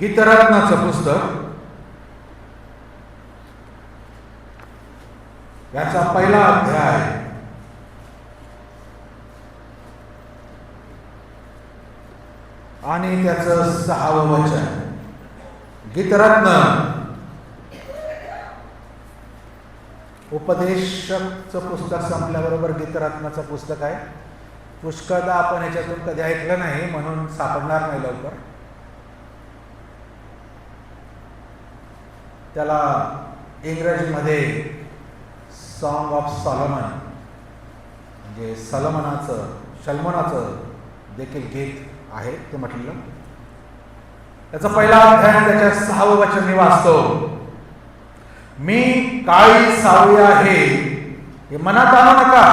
गीतरत्नाचं पुस्तक, याचा पहिला अध्याय आणि त्याचं 6वं वचन. गीतरत्न उपदेशकचं पुस्तक संपल्याबरोबर गीतरत्नाचं पुस्तक आहे. पुष्कळदा आपण ह्याच्यातून कधी ऐकलं नाही म्हणून सापडणार नाही लवकर. त्याला इंग्रजीमध्ये सॉन्ग ऑफ सॉलोमन म्हणजे शल्मोनाचं देखील गीत आहे ते म्हटलेलं. त्याचा पहिला अध्याय त्याच्या 6वं वचन मी वाचतो. मी काळी सावळी आहे हे मनात आणू नका,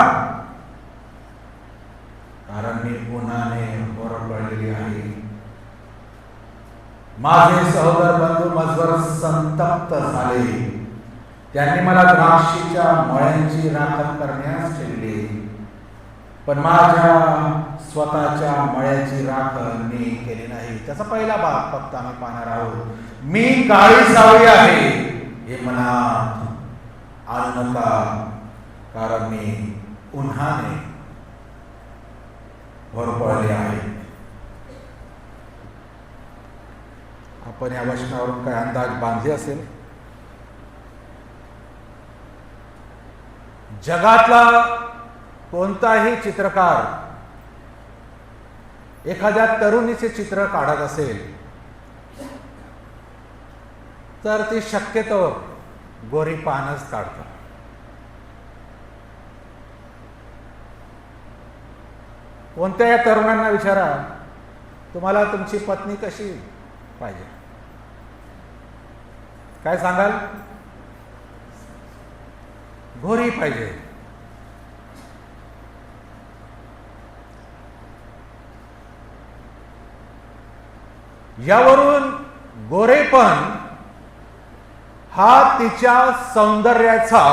कारण मी उन्हाने होरपळलेली आहे. माझे सहोदर बंधू मजवर संतप्त झाले, त्यांनी मला द्राक्षीच्या मळ्यांची राखण करण्यास ठेवले, पण माझ्या स्वतःच्या मळ्याची राखण मी केली नाही. त्याचा पहिला भाग फक्त आम्ही पाहणार आहोत. मी काळी सावळी आहे हे मनात आणू नका, कारण मी उन्हाने होरपळले आहे. आपण या वचनावरून काय अंदाज बांधले असेल. जगातला कोणताही चित्रकार एखाद्या तरुणीचे चित्र काढत असेल तर ती शक्यतो गोरी पानच काढतात. कोणत्या तरुणांना विचारा, तुम्हाला तुमची पत्नी कशी पाहिजे, काय सांगाल? गोरी पाहिजे. यावरून गोरेपण हा तिच्या सौंदर्याचा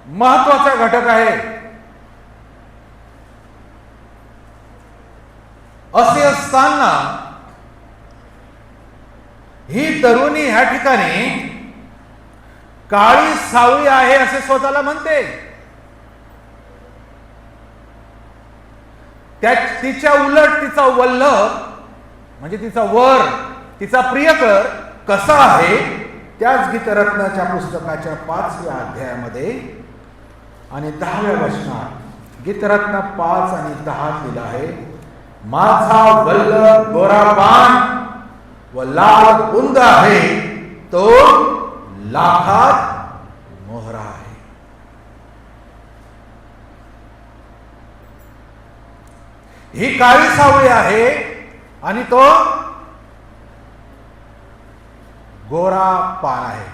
महत्वाचा घटक आहे. असे असताना ही तरुणी ह्या ठिकाणी काळी सावळी आहे असे स्वतःला म्हणते. तिच्या उलट तिचा वल्लभ म्हणजे तिचा वर, तिचा प्रियकर कसा आहे त्याच गीतरत्नाच्या पुस्तकाच्या 5व्या अध्यायामध्ये आणि 10व्या वचनात गीतरत्न 5 आणि 10 लिहिलं आहे. माझा वल्लभ गोरापान व लाल उंद आहे, तो लाखात मोहरा आहे. ही काळी सावळी आहे आणि तो गोरा पान आहे.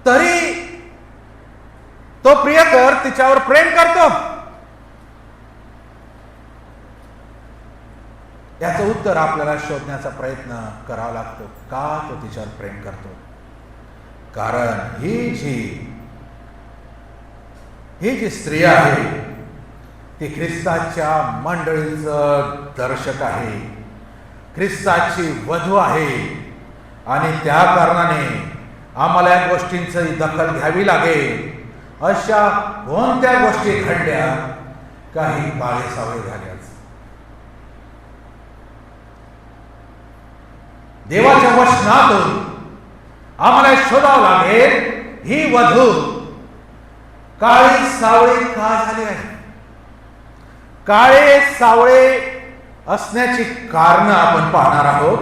तरी तो प्रियकर तिच्यावर प्रेम करतो. याचं उत्तर आपल्याला शोधण्याचा प्रयत्न करावा लागतो. का तो तिच्यावर प्रेम करतो? कारण ही जी स्त्री आहे ती ख्रिस्ताच्या मंडळीचं दर्शक आहे, ख्रिस्ताची वधू आहे आणि त्या कारणाने आम्हाला या गोष्टींची दखल घ्यावी लागेल. अशा कोणत्या गोष्टी घडल्या, काही काळे सावळे झाल्याच. देवाच्या वचनातून आम्हाला शोधावं लागेल ही वधू काळी सावळे का झाली आहे. काळे सावळे असण्याची कारण आपण पाहणार आहोत.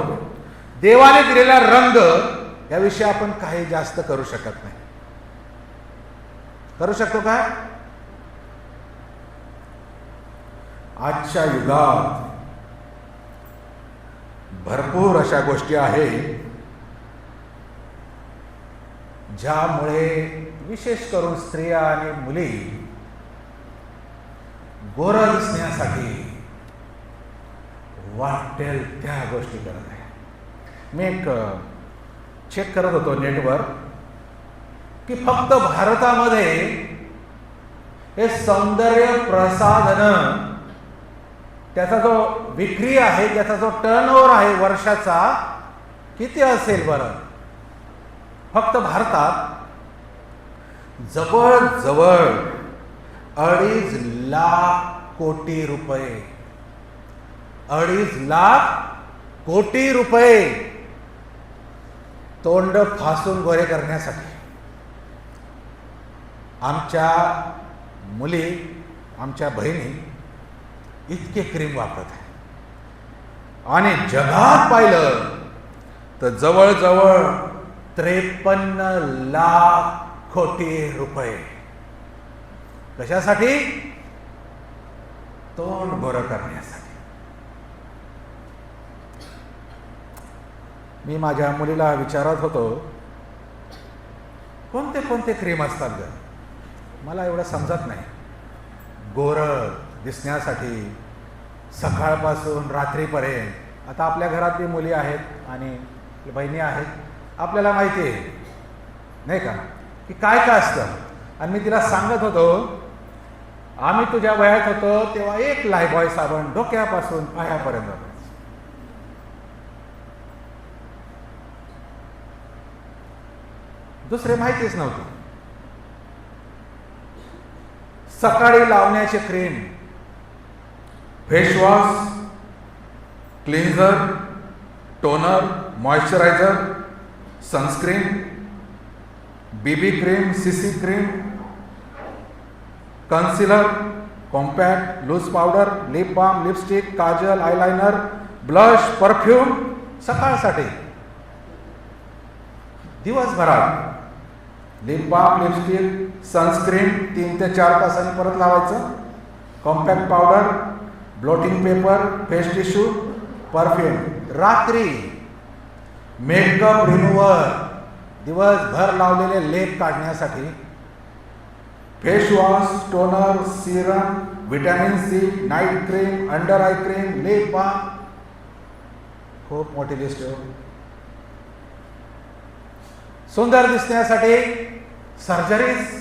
देवाने दिलेला रंग याविषयी आपण काही जास्त करू शकत नाही. करू शकतो का? आजच्या युगात भरपूर अशा गोष्टी आहेत ज्यामुळे विशेष करून स्त्रिया आणि मुली गोरं दिसण्यासाठी वाटेल त्या गोष्टी करत आहे. मी एक चेक करत होतो नेटवर की फक्त भारतामध्ये हे सौंदर्य प्रसाधन त्याचा जो विक्री आहे, त्याचा जो टर्नओव्हर आहे वर्षाचा, किती असेल बरं? फक्त भारतात जवळजवळ 2.5 लाख कोटी रुपये, 2.5 लाख कोटी रुपये तोंड फासून गोरे करण्यासाठी आमच्या मुली, आमच्या बहिणी इतके क्रीम वापरत आहे. आणि जगात पाहिलं तर जवळजवळ 53 लाख कोटी रुपये. कशासाठी? तोंड गोरं करण्यासाठी. मी माझ्या मुलीला विचारत होतो, कोणते कोणते क्रीम असतात ग? मला एवढं समजत नाही. गोरं दिसण्यासाठी सकाळपासून रात्रीपर्यंत. आता आपल्या घरात बी मुली आहेत आणि बहिणी आहेत, आपल्याला माहिती आहे नाही का की काय काय असतं. आणि मी तिला सांगत होतो, आम्ही तुझ्या वयात होतो तेव्हा एक लायबॉय साबण डोक्यापासून पायापर्यंत, दुसरे माहितीच नव्हते. सकाळी लावण्याचे cream, face wash, cleanser, toner, moisturiser, sunscreen, BB cream, CC cream, concealer, compact, loose powder, lip balm, lipstick, kajal, eyeliner, blush, perfume. सकाळसाठी दिवसभरात लिप बाम, लिपस्टिक, सनस्क्रीन 3 ते 4 तासांनी परत लावायचं, compact powder, blotting paper, face tissue, perfume. रात्री makeup remover, दिवसभर लावलेले लेप काढण्यासाठी, face wash, toner, serum, vitamin C, night cream, under eye cream, lip balm. खूप मोठी लिस्ट आहे. सुंदर दिसण्यासाठी सर्जरीज.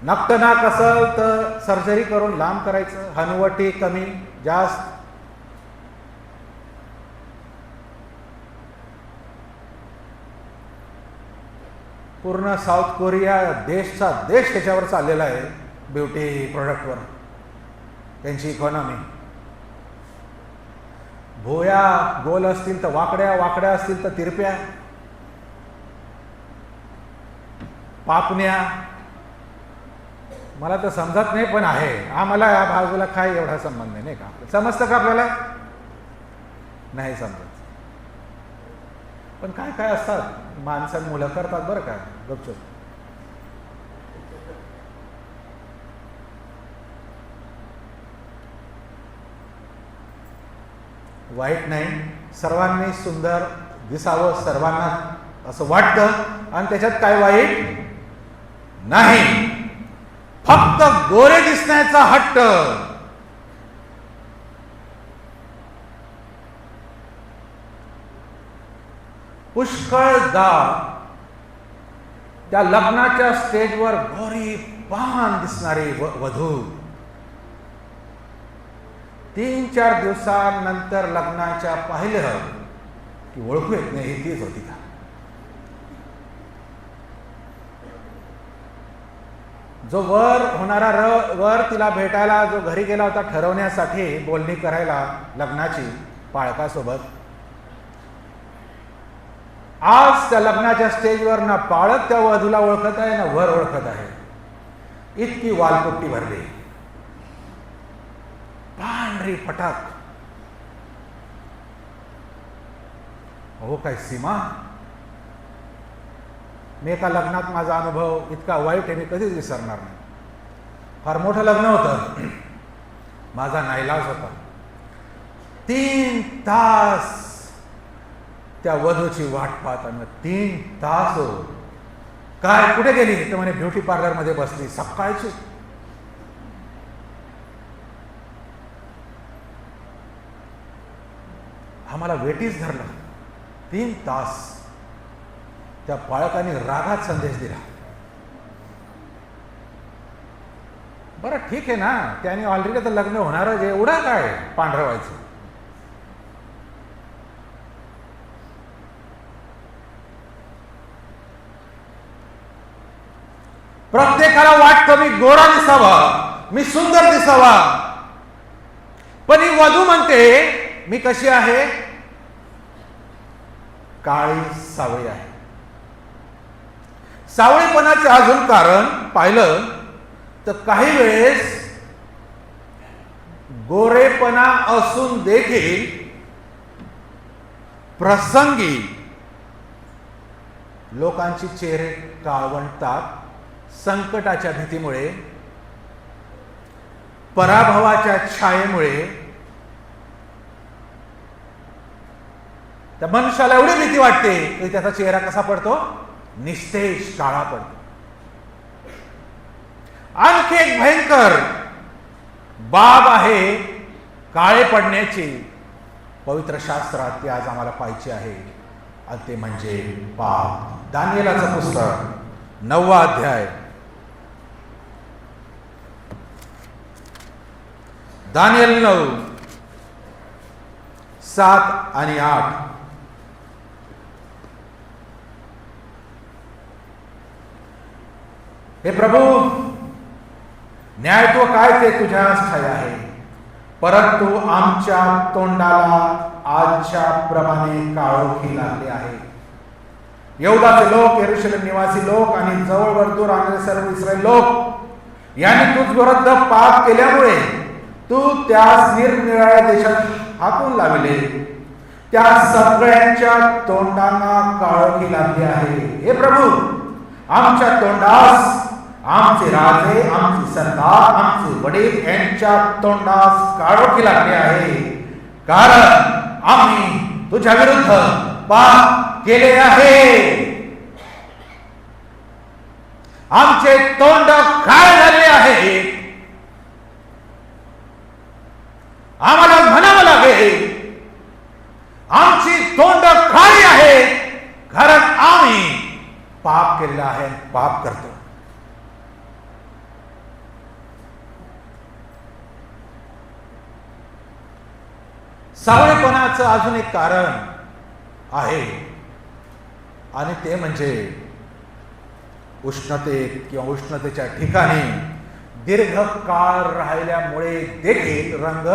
नक्तनाक असेल तर सर्जरी करून लांब करायचं, हनुवटी कमी जास्त. पूर्ण साऊथ कोरिया देशचा देश त्याच्यावर चाललेला आहे, ब्युटी प्रोडक्टवर, त्यांची इकॉनॉमी. भोया गोल असतील तर वाकड्या, वाकड्या असतील तर तिरप्या, पापण्या. मला तर समजत नाही, पण आहे. आम्हाला या बाजूला काय एवढा संबंध नाही का? समजतं का आपल्याला? नाही समजत. पण काय काय असतात, माणसं मुलं करतात बरं का गपचूप. वाईट नाही, सर्वांनी सुंदर दिसावं, सर्वांना असं वाटतं, आणि त्याच्यात काय वाईट नाही. फक्त गोरे दिसण्याचा हट्ट. पुष्कळदा त्या लग्नाच्या स्टेजवर गोरी पान दिसणारी वधू 3-4 दिवसांनंतर लग्नाच्या पाहिलं की ओळखू येत नाही ही तीच होती का. जो वर होणारा वर तिला भेटायला जो घरी गेला होता ठरवण्यासाठी, बोलणी करायला लग्नाची पाळकासोबत, आज त्या लग्नाच्या स्टेजवर ना पाळक त्या वधूला ओळखत आहे ना वर ओळखत आहे. इतकी वालपुट्टी भरली, पांढरी फटाक. हो काय सीमा. मी एका लग्नात माझा अनुभव इतका वाईट आहे, मी कधीच विसरणार नाही. फार मोठं लग्न होतं, माझा नाईलाज होता. 3 तास त्या वधूची वाट पाहत, आणि 3 तास हो काय कुठे गेली तर म्हणे ब्युटी पार्लर मध्ये बसली. सकाळची आम्हाला वेटीच धरलं. 3 तास त्या पाळकाने रागात संदेश दिला. बरं ठीक आहे ना, त्याने ऑलरेडी तर लग्न होणारच, एवढं काय पांढरं व्हायचं. प्रत्येकाला वाटतं मी गोरा दिसावा, मी सुंदर दिसावा, पण ही वधू म्हणते मी कशी आहे, काळी सावळी आहे. सावळीपणाचे अजून कारण पाहिलं तर काही वेळेस गोरेपणा असून देखील प्रसंगी लोकांची चेहरे काळवंटात, संकटाच्या भीतीमुळे, पराभवाच्या छायेमुळे त्या मनुष्याला एवढी भीती वाटते की त्याचा चेहरा कसा पडतो, निस्तेज काळा पडतो. आणखी एक भयंकर बाब आहे काळे पडण्याची, पवित्र शास्त्रात ती आज आम्हाला पाहायची आहे, आणि ते म्हणजे पाप. दानिएलाचं पुस्तक 9वा अध्याय, दानिएल 9 7 आणि 8. हे प्रभू, न्यायत्व काय ते तुझ्याच ठाई आहे, परंतु आमच्या तोंडाला आजच्या प्रमाणे काळोखी लागले आहे. यहूदाचे लोक, यरूशलेम निवासी लोक आणि जवळवर दूर आलेले सर्व इस्रायल लोक यांनी तुझ विरुद्ध पाप केल्यामुळे तू त्यास निरनिराळ्या देशात हाकून लावले. त्या सगळ्यांच्या तोंडांना काळोखी लागली आहे. हे प्रभू, आमच्या तोंडास आमचे राजे, आमचे सरदार, आमचे वडील यांच्या तोंडास काळोखी लागले आहे, कारण आम्ही तुझ्या विरुद्ध पाप केले आहे. आमचे तोंड काय झाले आहे, आम्हाला म्हणावं लागेल आमची तोंड काळी आहे, कारण आम्ही पाप केलेला आहे, पाप करतो. सावळेपणाचं अजून एक कारण आहे, आणि ते म्हणजे उष्णतेत किंवा उष्णतेच्या ठिकाणी दीर्घकाळ राहिल्यामुळे देखील रंग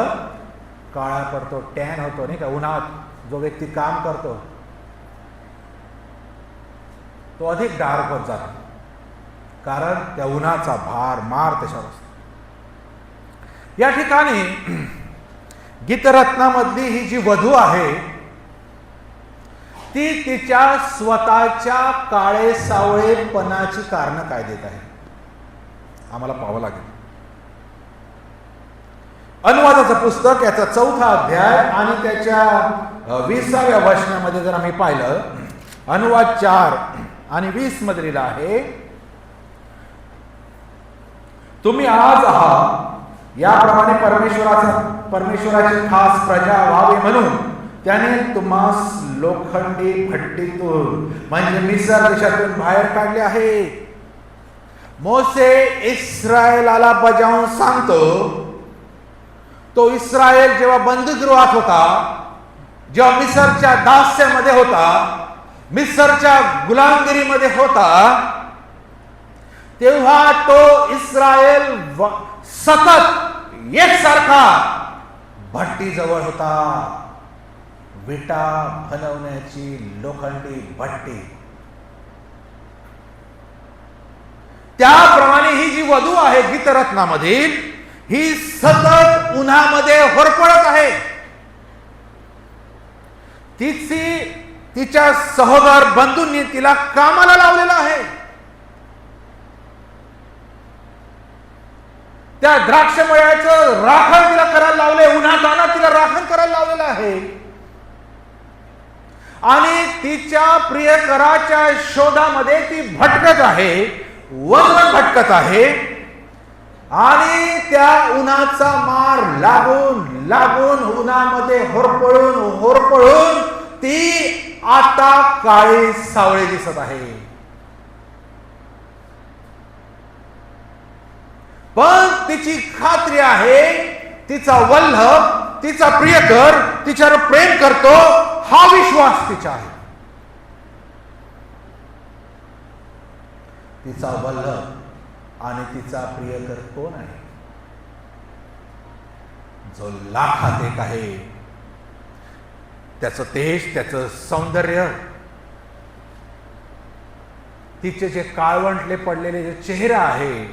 काळा पडतो, टॅन होतो नाही का. उन्हात जो व्यक्ती काम करतो तो अधिक डार्क होत जातो, कारण त्या उन्हाचा मार त्याच्यावर असतो. या ठिकाणी गीतरत्नामधली ही जी वधू आहे ती तिच्या स्वतःच्या काळे सावळेपणाची कारण काय देत आहे, आम्हाला पाहावं लागेल. अनुवादाचं पुस्तक याचा 4था अध्याय आणि त्याच्या 20व्या वचनामध्ये जर आम्ही पाहिलं, अनुवाद 4 आणि 20 मध्ये लिहिलं आहे, तुम्ही आज आहात याप्रमाणे परमेश्वराची खास प्रजा व्हावी म्हणून त्याने तुम्हास लोखंडी भट्टीतून म्हणजे मिस्र देशातून बाहेर काढले आहे. मोसे इस्रायलाला बजावून सांगतो, तो इस्रायल जेव्हा बंदीगृहात होता, जेव्हा मिस्रच्या दास्यामध्ये होता, मिस्रच्या गुलामगिरीमध्ये होता, तेव्हा तो इस्रायल सतत एकसारखा भट्टीजवळ होता, विटा बनवण्याची लोखंडी भट्टी. त्याप्रमाणे ही जी वधू आहे गीतरत्नामधील, ही सतत उन्हामध्ये होरपळत आहे. तिच्या सहोदर बंधूंनी तिला कामाला लावलेला आहे. त्या द्राक्षमळ्याचं राखण तिला करायला लावले, उन्हातान्हात तिला राखण करायला लावलेलं आहे, आणि तिच्या प्रियकराच्या शोधामध्ये ती भटकत आहे, वनवन भटकत आहे, आणि त्या उन्हाचा मार लागून लागून उन्हामध्ये होरपळून ती आता काळी सावळी दिसत आहे. पण तिची खात्री आहे तिचा वल्लभ, तिचा प्रियकर तिच्यावर प्रेम करतो, हा विश्वास तिचा आहे. तिचा वल्लभ आणि तिचा प्रियकर कोण आहे? जो लाखात एक आहे. त्याचं तेज, त्याचं सौंदर्य, तिचे जे काळवंटले पडलेले जे चेहरा आहे,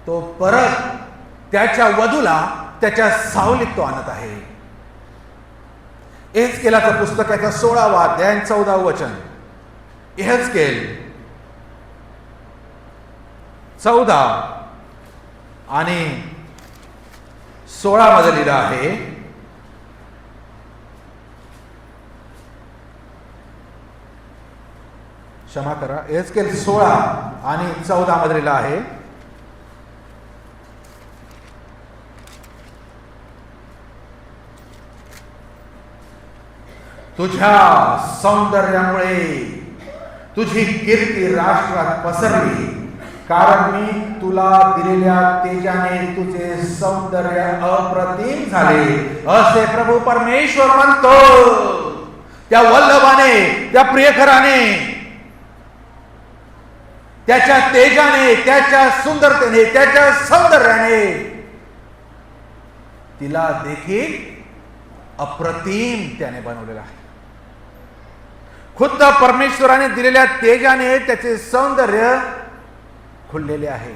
तो परत त्याच्या वधूला त्याच्या सावलीत तो आणत आहे. एहेजकेलाचं पुस्तक याचा 16वा अध्याय 14वे वचन. एहेजकेल 14 आणि 16 मध्ये लिहिलं आहे, क्षमा करा, एहेजकेल 16 आणि 14 मध्ये लिहिलं आहे, तुझ्या सौंदर्यामुळे तुझी कीर्ती राष्ट्रात पसरली, कारण मी तुला दिलेल्या तेजाने तुझे सौंदर्य अप्रतिम झाले, असे प्रभू परमेश्वर म्हणतो. त्या वल्लभाने, त्या प्रियकराने, त्याच्या तेजाने, त्याच्या सुंदरतेने, त्याच्या सौंदर्याने तिला देखील अप्रतिम त्याने बनवलेला आहे. खुद्द परमेश्वराने दिलेल्या तेजाने त्याचे सौंदर्य खुललेले आहे.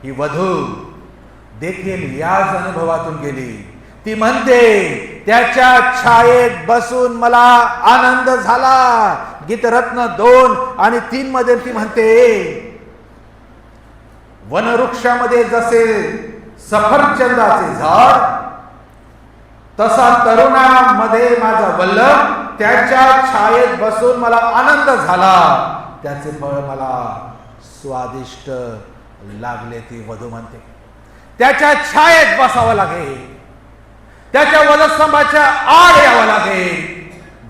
ही वधू देखील याच अनुभवातून गेली. ती म्हणते, त्याच्या छायेत बसून मला आनंद झाला. गीतरत्न 2 आणि 3 मध्ये ती म्हणते, वनवृक्षामध्ये जसे सफरचंदाचे झाड, तसा तरुणामध्ये माझा वल्लभ, त्याच्या छायेत बसून मला आनंद झाला, त्याचे फळ मला स्वादिष्ट लागले. ती वधू म्हणते, त्याच्या छायेत बसावं लागेल, त्याच्या वधस्तंभाच्या आड यावं लागेल,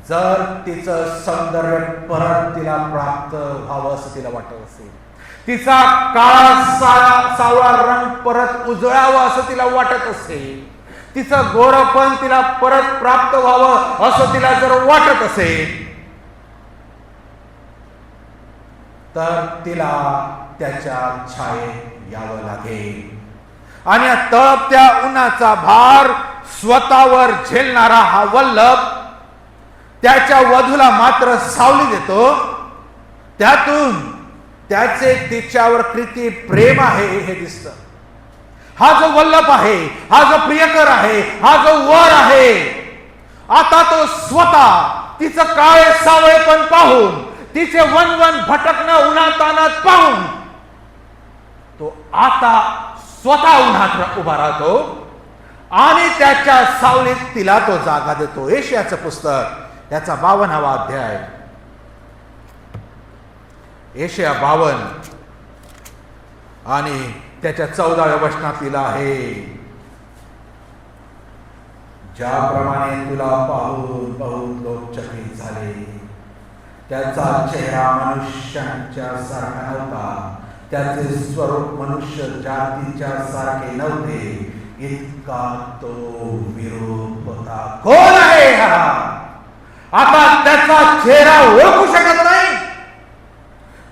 जर तिचं सौंदर्य परत तिला प्राप्त व्हावं असं तिला वाटत असेल, तिचा काळा सावळा रंग परत उजळावं असं तिला वाटत असेल, तिचं गोरपण तिला परत प्राप्त व्हावं असं तिला जर वाटत असेल, तर तिला त्याच्या छायेत यावं लागेल. आणि तळपत्या उन्हाचा भार स्वतःवर झेलणारा हा वल्लभ त्याच्या वधूला मात्र सावली देतो. त्यातून त्याचे तिच्यावर किती प्रेम आहे हे दिसतं. हा जो वल्लभ आहे, हा जो प्रियकर आहे, हा जो वर आहे, आता तो स्वतः तिचं काळे सावळेपण पाहून, तिचे वनवन भटकणं उन्हातानात पाहून, तो आता स्वतः उन्हात उभा राहतो आणि त्याच्या सावलीत तिला तो जागा देतो. यशायाचं पुस्तक याचा 52वा अध्याय, यशाया 52 आणि त्याच्या 14व्या वचनात लिहिलं आहे, ज्याप्रमाणे तुला पाहून पाहून लोक चकित झाले, त्याचा चेहरा मनुष्यांच्या सारखा नव्हता, त्याचे स्वरूप मनुष्य जातीच्या सारखे नव्हते, इतका तो विरूप होता. कोण आहे हा? आता त्याचा चेहरा ओळखू शकत नाही.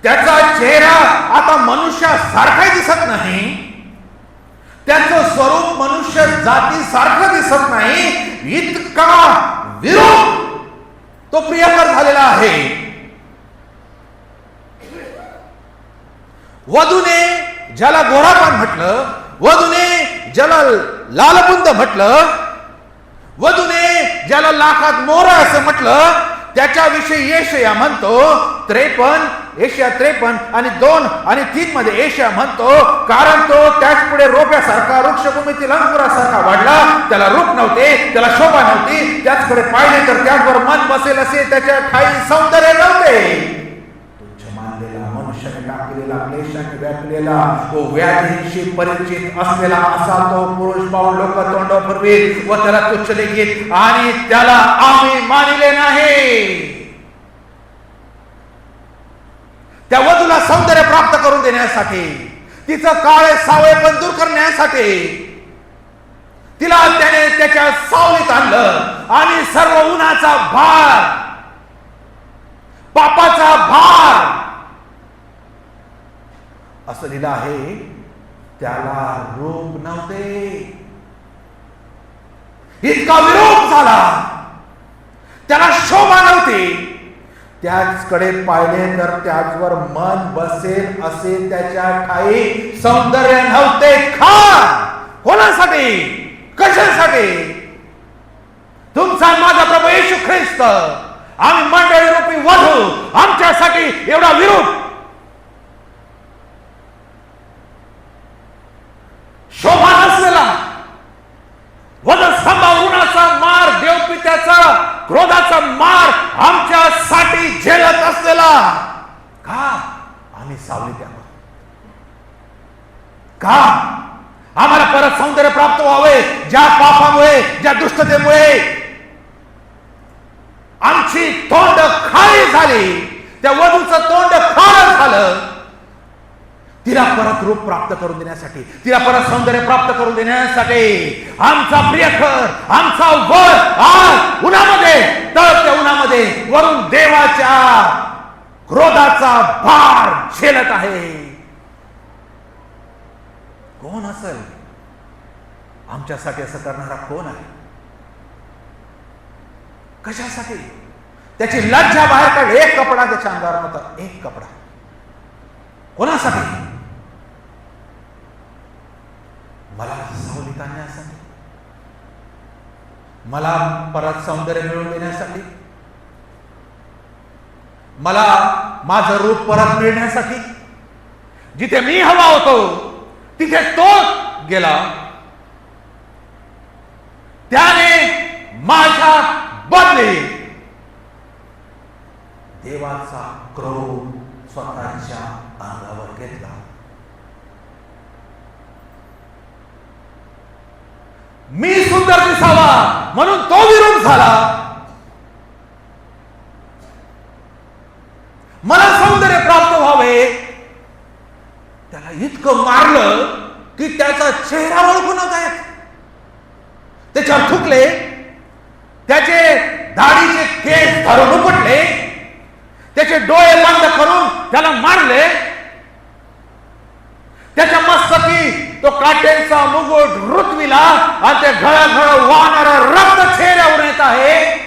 त्याचा चेहरा आता मनुष्यासारखा दिसत नाही, त्याचं स्वरूप मनुष्य जातीसारखं दिसत नाही, इतका विरूप तो प्रियकर झालेला आहे. वधूने ज्याला गोरापान म्हटलं, वधूने ज्याला लालबुंद म्हटलं, वधूने ज्याला लाखात मोहरा असं म्हटलं, त्याच्याविषयी यशाया म्हणतो 53, यशाया 53 आणि 2 आणि 3 मध्ये यशाया म्हणतो, कारण तो त्याच पुढे रोप्यासारखा वृक्षभूमीतील अंकुरासारखा वाढला, त्याला रूप नव्हते, त्याला शोभा नव्हती, त्याचकडे पाहिले तर त्याचवर मन बसेल असे त्याच्या ठाई सौंदर्य नव्हते. मनुष्याने टाकलेला, क्लेशाने व्यापलेला, तो व्याधींशी परिचित असलेला असा तो पुरुष पाहून लोक तोंड फिरवीत व त्याला तुच्छ लेखीत आणि त्याला आम्ही मानिले नाही. त्या वधूला सौंदर्य प्राप्त करून देण्यासाठी, तिचं काळे सावळेपण दूर करण्यासाठी तिला त्याने त्याच्या सावलीत आणलं आणि सर्व उन्हाचा भार, पापाचा भार, असं लिहिलं आहे, त्याला रूप नव्हते. इतका विरोध झाला, त्याला शोभा नव्हती. त्याचकडे पाहिले तर त्याचवर मन बसेल असे त्याच्या ठाई सौंदर्य नव्हते. कोणासाठी, कशासाठी? तुमचा माझा प्रभू येशू ख्रिस्त, आम्ही मंडळी रूपी वधू, आमच्यासाठी एवढा विरोध, शोभा नसलेला, वधस्तंभावर उन्हाचा मार, देवपित्याचा क्रोधाचा मार आमच्यासाठी झेलत असलेला, का आम्ही सावलीत यावं, का आम्हाला परत सौंदर्य प्राप्त व्हावे. ज्या पापामुळे, ज्या दुष्टतेमुळे आमची तोंड खाली झाली, त्या वधूचं तोंड खारं झालं, तिला परत रूप प्राप्त करून देण्यासाठी, तिला परत सौंदर्य प्राप्त करून देण्यासाठी आमचा प्रियकर, आमचा वर आज उन्हामध्ये, तळत्या उन्हामध्ये वरून देवाच्या क्रोधाचा भार झेलत आहे. कोण असेल आमच्यासाठी असं करणारा? कोण आहे? कशासाठी? त्याची लज्जा बाहेर काढ. एक कपडा त्याच्या अंगावर नव्हता, एक कपडा. कोणासाठी? मला सावलीत आणण्यासाठी, मला परत सौंदर्य मिळवून देण्यासाठी, मला माझं रूप परत मिळण्यासाठी. जिथे मी हवा होतो तिथे तो गेला, त्याने माझ्या बदले देवाचा क्रोध स्वतःच्या अंगावर घेतला. मी सुंदर दिसावा म्हणून तो विरोध झाला. मला सौंदर्य प्राप्त व्हावे, त्याला इतकं मारलं की त्याचा चेहरा ओळखून नव्हता येत. त्याच्यावर थुकले, त्याचे दाढीचे केस धरून उपटले, त्याचे डोळे बंद करून त्याला मारले, त्याच्या मस्तकी तो काटेंचा मुकुट रुतविला आणि ते घळघळ वाहणारं रक्त चेहऱ्यावर येत आहे.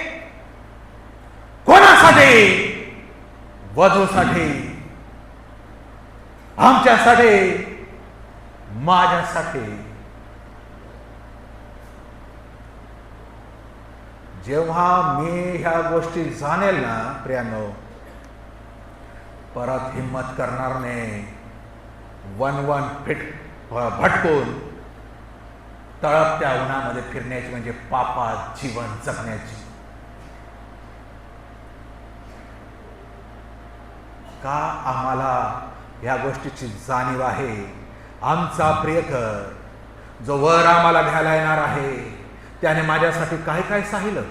कोणासाठी? वधूसाठी, आमच्यासाठी, माझ्यासाठी. जेव्हा मी ह्या गोष्टी जाणेल ना प्रियानो, परत हिम्मत करणार नाही. वन भटकून तळपत्या उन्हामध्ये फिरण्याची म्हणजे पापात जीवन जगण्याची. का आम्हाला या गोष्टीची जाणीव आहे? आमचा प्रियकर जो वर आम्हाला घ्यायला येणार आहे, त्याने माझ्यासाठी काय काय साहिलं,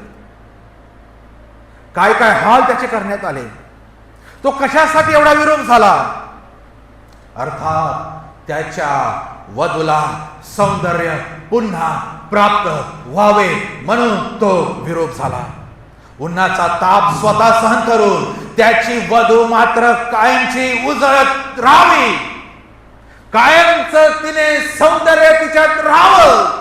काय काय हाल त्याचे करण्यात आले. तो कशासाठी एवढा विरोध झाला? अर्थात त्याच्या वधूला सौंदर्य पुन्हा प्राप्त व्हावे म्हणून तो विरोध झाला. उन्हाचा ताप स्वतः सहन करून त्याची वधू मात्र कायमची उजळत राहावी, कायमच तिने सौंदर्य तिच्यात राहावं.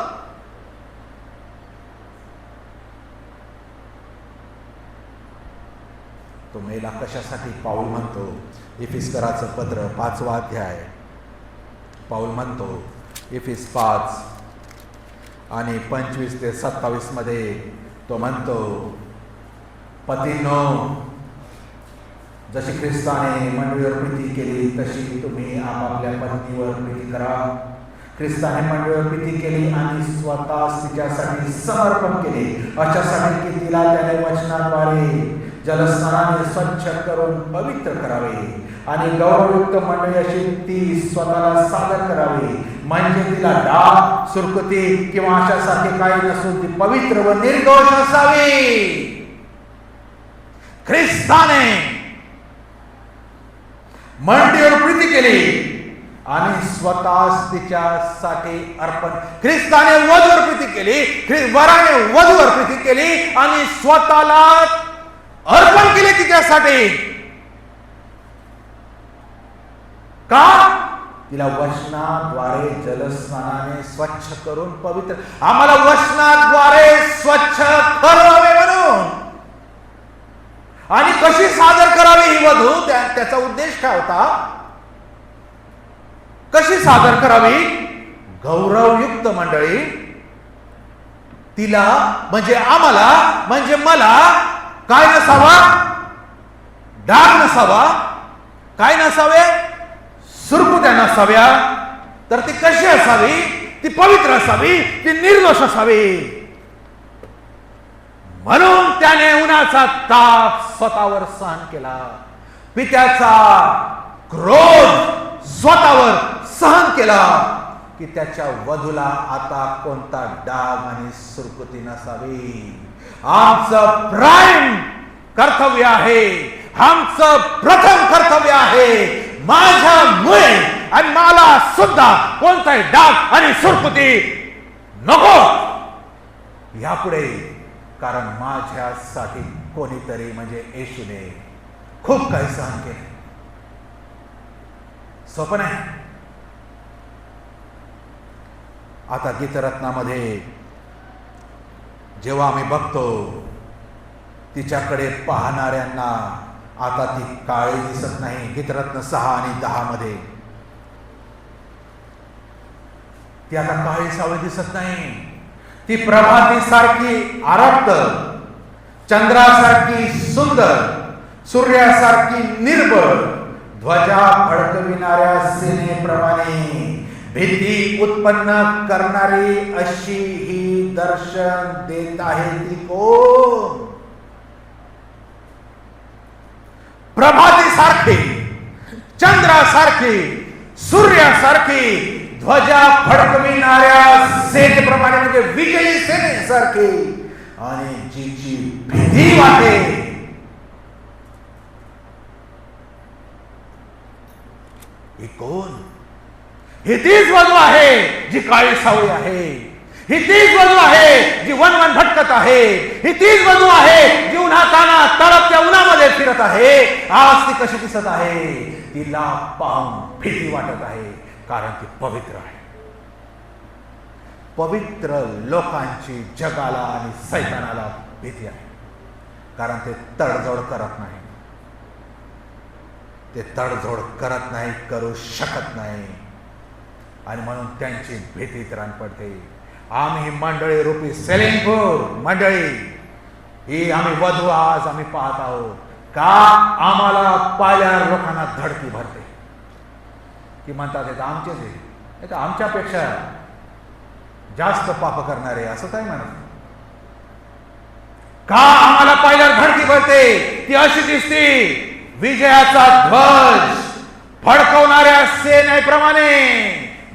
तो मेला कशासाठी? पाऊल म्हणतो इफिस्कराचं पत्र 5वा अध्याय, पाऊल म्हणतो इफिस 5 आणि 25 ते 27 मध्ये तो म्हणतो, पतींनो, जशी ख्रिस्ताने मंडळीवर प्रीती केली तशी तुम्ही आपापल्या पत्नीवर प्रीती करा. ख्रिस्ताने मंडळीवर प्रीती केली आणि स्वतः तिच्यासाठी समर्पण केले, अशासाठी की तिला त्याने वचनाद्वारे जलस्नानाने स्वच्छ करून पवित्र करावे आणि गौरवयुक्त मंडळी अशी ती स्वतःला सादर करावी, म्हणजे तिला डाग, सुरकुती किंवा अशासारखे काही नसून ती पवित्र व निर्दोष असावी. ख्रिस्ताने मंडळीवर प्रीती केली आणि स्वतःच तिच्यासाठी अर्पण. ख्रिस्ताने वधूवर प्रीती केली, वराने वधूवर प्रीती केली आणि स्वतःला अर्पण केले तिच्यासाठी. का? तिला वचनाद्वारे जलस्नानाने स्वच्छ करून पवित्र, आम्हाला वचनाद्वारे स्वच्छ करावे म्हणून. आणि कशी सादर करावी ही वधू, त्याचा उद्देश काय होता? कशी सादर करावी? गौरवयुक्त मंडळी, तिला म्हणजे आम्हाला म्हणजे मला काय नसावा? डाग नसावा. काय नसावे? सुरकुत्या नसाव्या. तर ती कशी असावी? ती पवित्र असावी, ती निर्दोष असावी. म्हणून त्याने उन्हाचा ताप स्वतःवर सहन केला, पित्याचा क्रोध स्वतःवर सहन केला, की त्याच्या वधूला आता कोणता डाग आणि सुरकुती नसावी. आमचं प्राइम कर्तव्य आहे, आमचं प्रथम कर्तव्य आहे, माझ्यामुळे आणि मला सुद्धा कोणताही डाग आणि सुरकुती नको यापुढे. कारण माझ्यासाठी कोणीतरी म्हणजे येशूने खूप काही सहन केले. सोपं नाही. आता गीतरत्नामध्ये जेव्हा आम्ही बघतो, तिच्याकडे पाहणाऱ्यांना आता ती काळी दिसत नाही. गीतरत्न 6 आणि 10 मध्ये ती आता काळी सावळी दिसत नाही. ती प्रभातीसारखी आरक्त, चंद्रासारखी सुंदर, सूर्यासारखी निर्बळ, ध्वजा फडकविणाऱ्या सेनेप्रमाणे भीती उत्पन्न करणारी अशी ही दर्शन देत आहे. ती कोण? प्रभातीसारखी, चंद्रासारखी, सूर्यासारखी, ध्वजा फडकविणाऱ्या सेनेप्रमाणे म्हणजे विजयी सेनेसारखी, आणि जीची भीती वाटे. ही कोण? ही तीच वधू आहे जी काळी सावळी आहे. ही तीच वधू आहे जी वनवन भटकत आहे. ही तीच वधू आहे जी उन्हातान्हात तळपत्या उन्हामध्ये फिरत आहे. आज ती कशी दिसत आहे? तिला पाहून भीती वाटत आहे, कारण ती पवित्र आहे. पवित्र लोकांची जगाला आणि सैतानाला भीती आहे, कारण ते तडजोड करत नाही. ते तडजोड करत नाही, करू शकत नाही, आणि म्हणून त्यांची भीती इतरांना पडते. आम्ही मंडळी रूपी सेलिंगपूर मंडळी ही आम्ही वधू आज आम्ही पाहत आहोत. का? आम्हाला पाहिल्या लोकांना धडकी भरते, की म्हणतात हे तर आमचेच आहे, हे तर आमच्यापेक्षा जास्त पाप करणारे, असं काय म्हणत. का आम्हाला पाहिल्यावर धडकी भरते? ती अशी दिसते, विजयाचा ध्वज फडकवणाऱ्या सेनेप्रमाणे.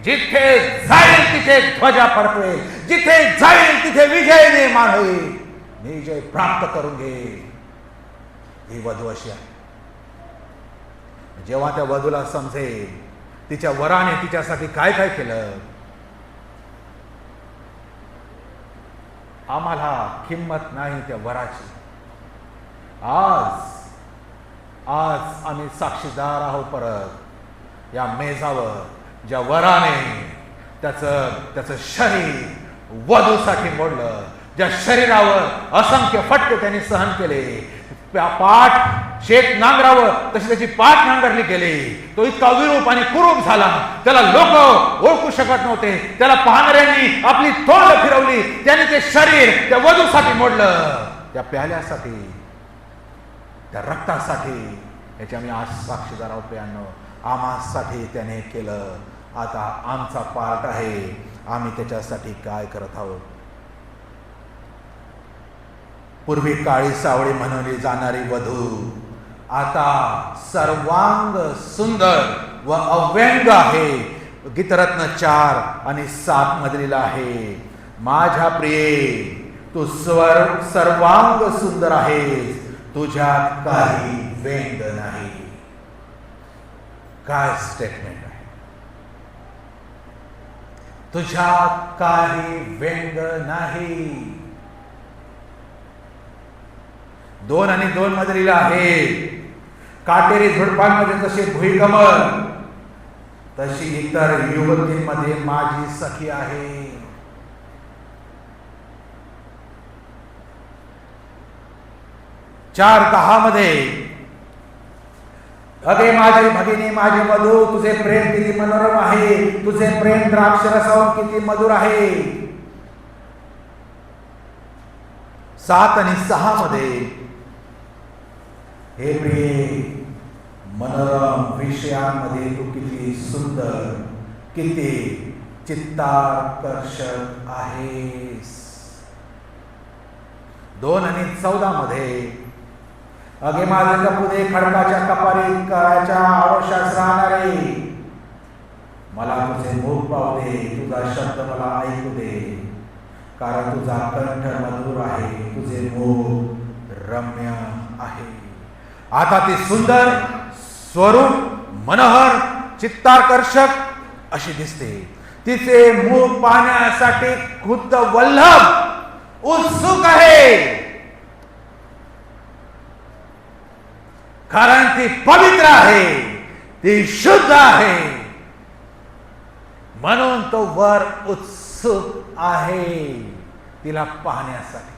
जिथे जाईल तिथे ध्वजा फडकवेल, जिथे जाईल तिथे विजय निर्माण होईल, विजय प्राप्त करून घे. ही वधू अशी आहे. जेव्हा त्या वधूला समजेल तिच्या वराने तिच्यासाठी काय काय केलं, आम्हाला किंमत नाही त्या वराची. आज आम्ही साक्षीदार आहोत परत या मेजावर, ज्या वराने त्याचं शरीर वधूसाठी मोडलं, ज्या शरीरावर असंख्य फटके त्यांनी सहन केले. पाठ शेत नांगरावं तशी त्याची पाठ नांगरली गेली. तो इतका विरूप आणि कुरूप झाला, त्याला लोक ओळखू शकत नव्हते. त्याला पाहणाऱ्यांनी आपली तोंड फिरवली. त्याने ते शरीर त्या वधूसाठी मोडलं, त्या प्याल्यासाठी, त्या रक्तासाठी. याची आम्ही आज साक्षीदार आहोत प्यानो. आम्हासाठी त्याने केलं. आता आमचा पार्ट आहे, आम्ही त्याच्यासाठी काय करत आहोत. पूर्वी काळी सावळी म्हणवली जाणारी वधू आता सर्वांग सुंदर व अव्यंग आहे. गीतरत्न 4 आणि 7 मधलीला आहे. माझ्या प्रिये, तू सर्वांग सुंदर आहेस, तुझ्यात काही व्यंग नाही. काय स्टेटमेंट आहे! तुझ्यात काही व्यंग नाही. 2 आणि 2 मध्ये लिहिलं आहे, काटेरी झुडपांमध्ये जसे भुईकमळ तशी इतर युवतींमध्ये माझी सखी आहे. 4:10 मध्ये, अगे माझी भगिनी माझी मधु, तुझे प्रेम किती मनोरम आहे, तुझे प्रेम द्राक्षरसाहून किती मधुर आहे. 7 आणि 6 मध्ये, हे प्रिय मनोरम विषयांमध्ये तू किती सुंदर, किती चित्ताकर्षक आहेस. 2 आणि 14 मध्ये, अगे माझे कपुदे खडकाच्या कपारीत कराच्या आडोशास राहणारे, मला तुझे मुख पाहू दे, तुझा शब्द मला ऐकू दे, कारण तुझा कंठ मधुर आहे, तुझे मुख रम्य आहे. आता ती सुंदर, स्वरूप मनोहर, चित्ताकर्षक अशी दिसते. तिचे मुख पाहण्यासाठी खुद्द वल्लभ उत्सुक आहे, कारण ती पवित्र आहे, ती शुद्ध आहे, म्हणून तो वर उत्सुक आहे तिला पाहण्यासाठी.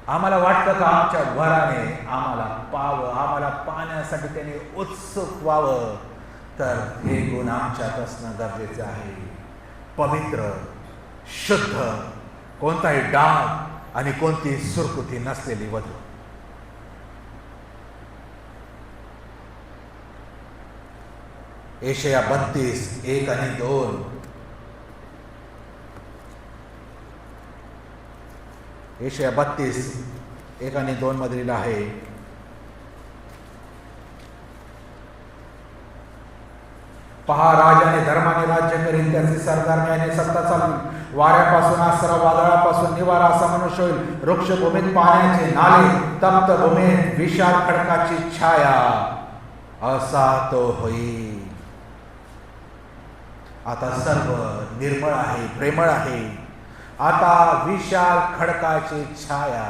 आम्हाला वाटतं का आमच्या वराने आम्हाला पाहावं, आम्हाला पाहण्यासाठी त्याने उत्सुक व्हावं, तर हे गुण आमच्यात असणं गरजेचे आहे. पवित्र, शुद्ध, कोणताही डाग आणि कोणती सुरकुती नसलेली वधू. यशाया 32:1 आणि 2. यशाया 32:1 आणि 2 मध्ये लिहिलं आहे, पहा राजाने धर्माने राज्य करीन, त्याचे सरदार न्यायाने सत्ता चालवी. वाऱ्यापासून आसरा, वादळापासून निवारा असा मनुष्य होईल. वृक्षभूमीत पाण्याचे नाले, तप्त भूमीत विशाल खडकाची छाया असा तो होईल. आता सर्व निर्मळ आहे, प्रेमळ आहे. आता विशाल खडकाची छाया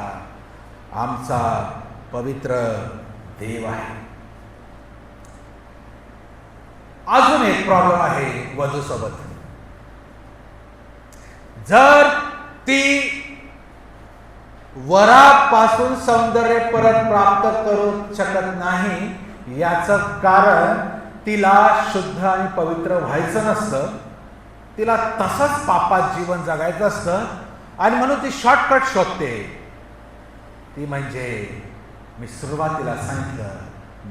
आमचा पवित्र देव आहे. अजून एक प्रॉब्लेम आहे वधूसोबत. जर ती वरापासून सौंदर्य परत प्राप्त करू शकत नाही, याचं कारण तिला शुद्ध आणि पवित्र व्हायचं नसतं, तिला तसंच पापात जीवन जगायचं असतं, आणि म्हणून ती शॉर्टकट शोधते. ती म्हणजे, मी सुरुवातीला सांगितलं,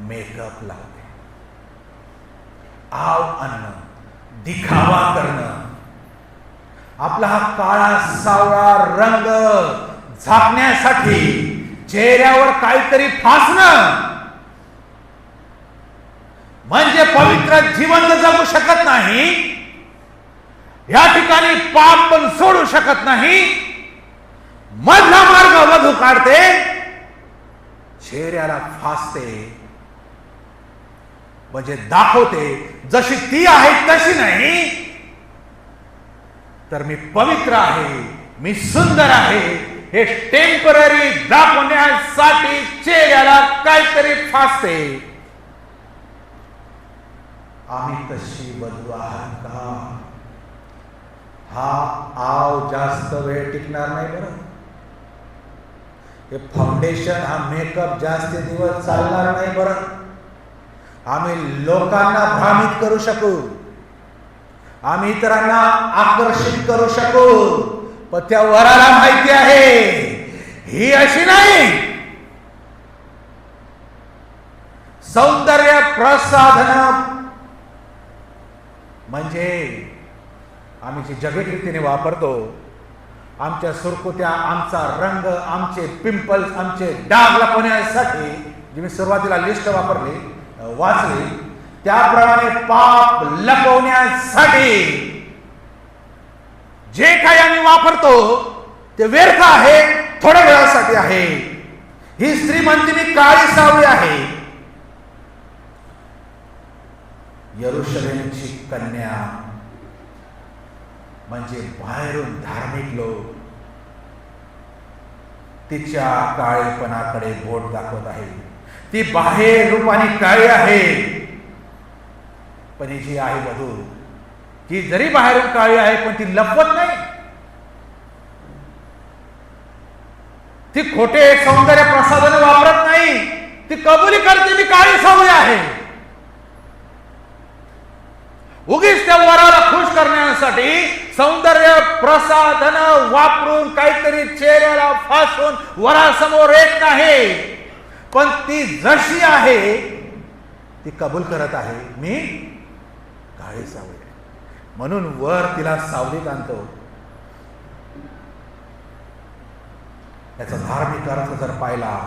मेकअप लावते, आव आणणं, दिखावा करणं, आपला हा काळा सावळा रंग झाकण्यासाठी चेहऱ्यावर काहीतरी फासणं, म्हणजे पवित्र जीवन जगू शकत नाही, या ठिकाणी पाप पण सोडू शकत नाही, मधला मार्ग वधू काढते, चेहऱ्याला फासते, म्हणजे दाखवते जशी ती आहे तशी नाही, तर मी पवित्र आहे, मी सुंदर आहे, हे टेम्पररी दाखवण्यासाठी चेहऱ्याला काहीतरी फासते. आम्ही तशी वधू आहात का? हा आव जास्त वेळ टिकणार नाही बरं. हे फाउंडेशन, हा मेकअप जास्त दिवस चालणार नाही बरं. आम्ही लोकांना भ्रामित करू शकू, आम्ही इतरांना आकर्षित करू शकू, पण त्या वराला माहिती आहे ही अशी नाही. सौंदर्य प्रसाधन म्हणजे आम्ही जे जैविक रीतीने वापरतो, आमच्या सुरकुत्या, आमचा रंग, आमचे पिंपल्स, आमचे डाग लपवण्यासाठी, जी मी सुरुवातीला लिस्ट वाचली, त्याप्रमाणे पाप लपवण्यासाठी जे काही आम्ही वापरतो ते व्यर्थ आहे, थोड्या वेळासाठी आहे. ही श्रीमंतीनी काळी सावळी आहे. यरूशलेमची कन्या म्हणजे बाहेरून धार्मिक लोक तिच्या काळेपणाकडे बोट दाखवत आहे. ती बाहेर रूपाने काळी आहे, पण ही जी आहे वधू, ती जरी बाहेरून काळी आहे पण ती लपवत नाही. ती खोटे सौंदर्य प्रसाधन वापरत नाही. ती कबुली करते मी काळी सावळी आहे. उगीच त्या वराला खुश करण्यासाठी सौंदर्य प्रसाधन वापरून काहीतरी चेहऱ्याला फासून वरासमोर येत नाही, पण ती जशी आहे ती कबूल करत आहे मी काळी सावळी आहे. म्हणून वर तिला सावलीत आणतो. याचा धार्मिक अर्थ जर पाहिला,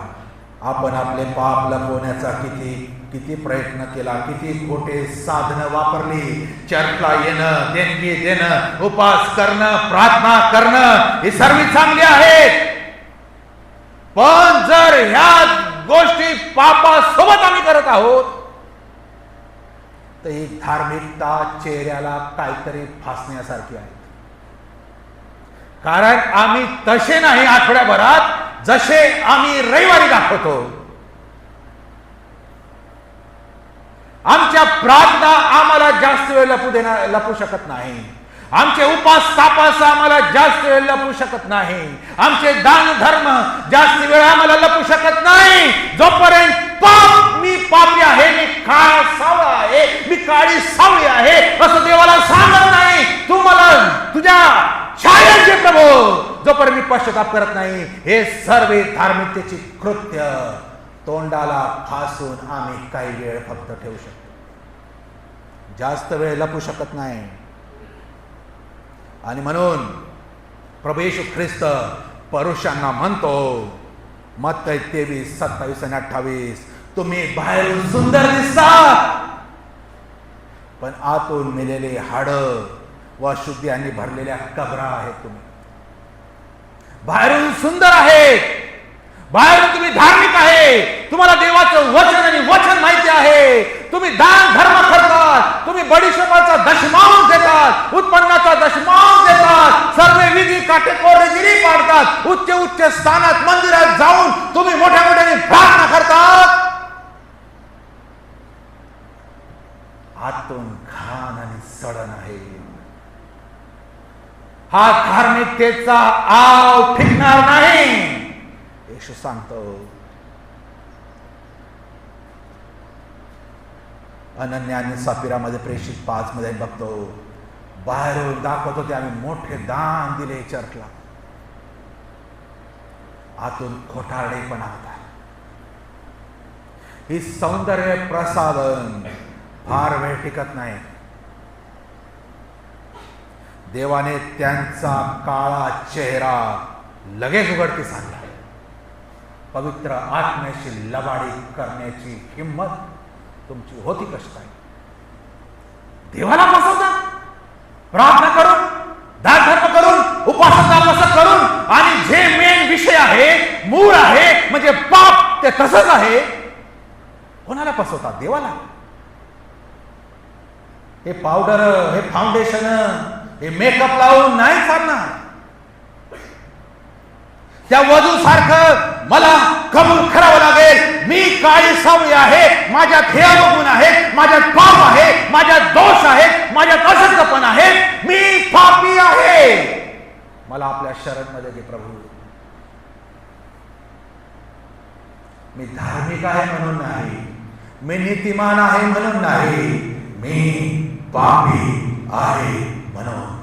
आपण आपले पाप लपवण्याचा किती प्रयत्न केला, किती खोटे साधनं वापरली. चर्चला येणं, देणगी देणं, उपास करणं, प्रार्थना करणं, ही सर्व चांगली आहेत. पण जर ह्या गोष्टी पापासोबत आम्ही करत आहोत तर ही धार्मिकता चेहऱ्याला काहीतरी फासण्यासारखी आहे. कारण आम्ही तसे नाही आठवड्याभरात जसे आम्ही रविवारी दाखवतो. आमच्या प्रार्थना आम्हाला जास्त वेळ लपू शकत नाही. आमचे उपास तापास आम्हाला जास्त वेळ लपू शकत नाही. आमचे दान धर्म जास्त वेळ आम्हाला लपू शकत नाही. जोपर्यंत मी पापी आहे, मी काळा सावळा आहे, मी काळी सावळी आहे असं देवाला सांगत नाही. तू मला तुझ्या छायांचे प्रभू, जोपर्यंत मी पश्चाताप करत नाही. हे सर्व धार्मिकतेची कृत्य तोंडाला फासून आम्ही काही वेळ फक्त ठेवू शकतो, जास्त वेळ लपू शकत नाही. आणि म्हणून प्रभू येशू ख्रिस्त पुरुषांना म्हणतो, मत्ती 23:27 आणि 28, तुम्ही बाहेरून सुंदर दिसता पण आतून मेलेले हाडं व अशुद्धी भरलेल्या कबरा आहेत. तुम्ही बाहेरून सुंदर आहेत, बाहेरून तुम्ही धार्मिक आहे, तुम्हाला देवाचं वचन आणि वचन माहिती आहे, तुम्ही दान धर्म करतात, तुम्ही बडीशेपाचा दशमांश देतात, उत्पन्नाचा दशमांश देतात, सर्व विधी काटेकोरगिरी पाळतात, उच्च उच्च स्थानात मंदिरात जाऊन तुम्ही मोठ्या मोठ्याने प्रार्थना करतात. आतून घाण आणि सडण आहे. हा धार्मिकतेचा आव ठिकणार नाही. येशू सांगतो, अनन्या आणि सफिरामध्ये प्रेषित 5 मध्ये बघतो, बाहेरून दाखवत होते आम्ही मोठे दान दिले चर्चला, आतून खोटारडेपणा होता. ही सौंदर्य प्रसाधन फार वेळ टिकत नाही. देवाने त्यांचा काळा चेहरा लगेच उघडकीस आणला. पवित्र आत्म्याशी लबाडी करण्याची हिंमत तुमची होती कशी काय? देवाला फसवता, प्रार्थना करून, दान धर्म करून, उपासना करून, आणि जे मेन विषय आहे, मूळ आहे म्हणजे पाप, ते तसंच आहे. कोणाला फसवतात? देवाला. हे पावडर, हे फाउंडेशन, हे मेकअप लावून नाही चालणार. त्या वधू सारखं मला कबूल करावं लागेल, मी काळी सावळी आहे, माझ्यात हे अवगुण आहे, माझ्यात पाप आहे, माझ्यात दोष आहे, माझ्यात अशुद्धपण आहे, मी पापी आहे, मला आपल्या शरणमध्ये घे प्रभू. मी धार्मिक आहे म्हणून नाही, मी नीतिमान आहे म्हणून नाही, मी पापी आहे म्हणून.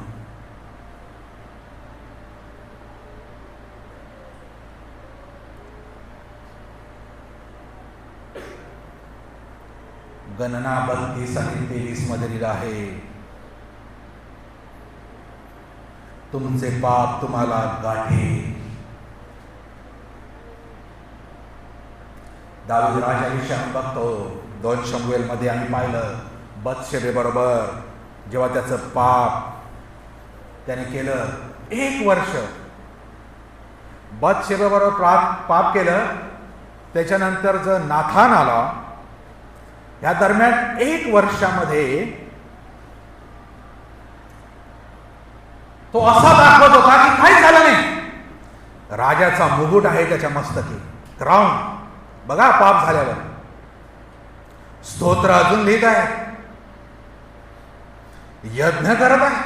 गणना 32 आणि 23 मध्ये लिहिलं आहे, तुमचे पाप तुम्हाला गाठे. दावीद राजाविषयी आम्ही बघतो, 2 शमूएल मध्ये आम्ही पाहिलं, बत्शेबे बरोबर जेव्हा त्याचं पाप त्याने केलं, 1 वर्ष बत्शेबे बरोबर पाप केलं. त्याच्यानंतर जर नाथान आला, या दरम्यान 1 वर्षामध्ये तो असा दाखवत होता की काही झालं नाही. राजाचा मुकुट आहे त्याच्या मस्तकी, क्राउन. बघा पाप झाल्यावर स्तोत्र अजून लिहित आहे, यज्ञ करत आहे,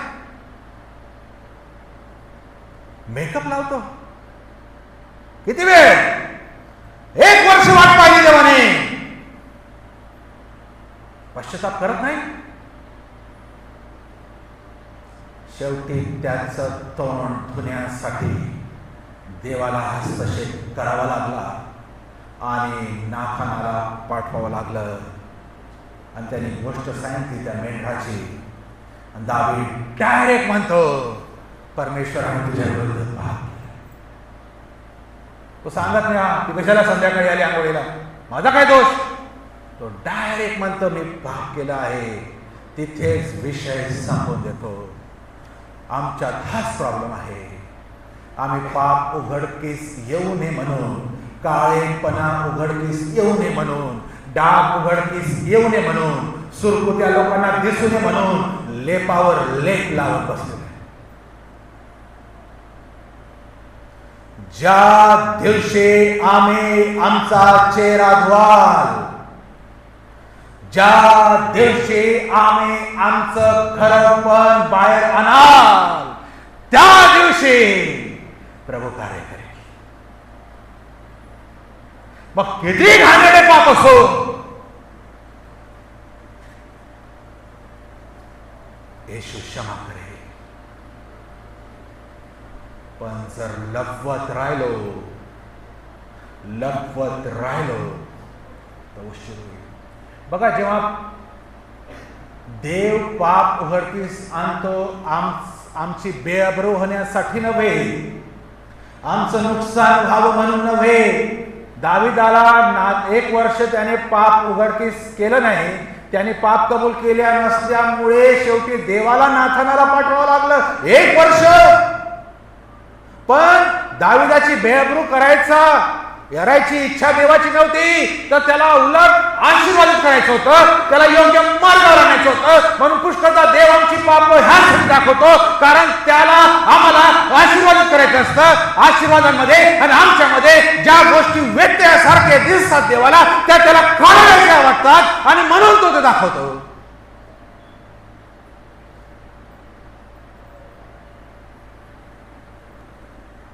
मेकअप लावतो. किती वेळ? 1 वर्ष वाट पाहिली देवाने. पश्चाताप करत नाही. शेवटी त्याचं तोंड धुण्यासाठी देवाला हस्तक्षेप करावा लागला आणि नाथानाला पाठवावं लागलं. आणि त्यांनी गोष्ट सांगितली त्या मेंढराची. दावीद डायरेक्ट म्हणतो, परमेश्वराने तुझ्या विरुद्ध पाप केला. तो सांगत नाही हा ती कशाला संध्याकाळी आली आंघोळीला, माझा काय दोष. तो डायरेक्ट म्हणतो मी पाप केला आहे. तिथेच विषय संपवून देतो. आमच्यात हाच प्रॉब्लेम आहे. आम्ही पाप उघडकीस येऊ नये म्हणून, काळेपणा उघडकीस येऊ नये म्हणून, डाग उघडकीस येऊ नये म्हणून, सुरकुत्या लोकांना दिसू नये म्हणून लेपावर लेप लावत बसले. ज्या दिवशी आम्ही आमचा चेहरा धुवाल, ज्या दिवशी आम्ही आमचं खरंपण बाहेर आणाल, त्या दिवशी प्रभू कार्य करेल. मग किती घाणेरडे पाप असो, येशू क्षमा करेल. पण जर लपवत राहिलो तर उशीर होईल. बघा, जेव्हा देव पाप उघडकीस आणतो, आमची बेअब्रू होण्यासाठी नव्हे, आमचं नुकसान व्हावं म्हणून नव्हे. दाविदाला 1 वर्ष त्याने पाप उघडकीस केलं नाही, त्याने पाप कबूल केल्या नसल्यामुळे शेवटी देवाला नाथानाला पाठवावं लागलं 1 वर्ष. पण दाविदाची बेअब्रू करायची इच्छा देवाची नव्हती, तर त्याला उलट आशीर्वादित करायचं होतं, त्याला योग्य मार्गावर आणायचं होतं. म्हणून पुष्कळदा देव आमची पाप ह्यासाठी दाखवतो, कारण त्याला आम्हाला आशीर्वादित करायचं असतं. आशीर्वादांमध्ये आणि आमच्यामध्ये ज्या गोष्टी व्यत्ययासारखे दिसतात देवाला, त्या त्याला काढायच्या वाटतात आणि म्हणून तो ते दाखवतो.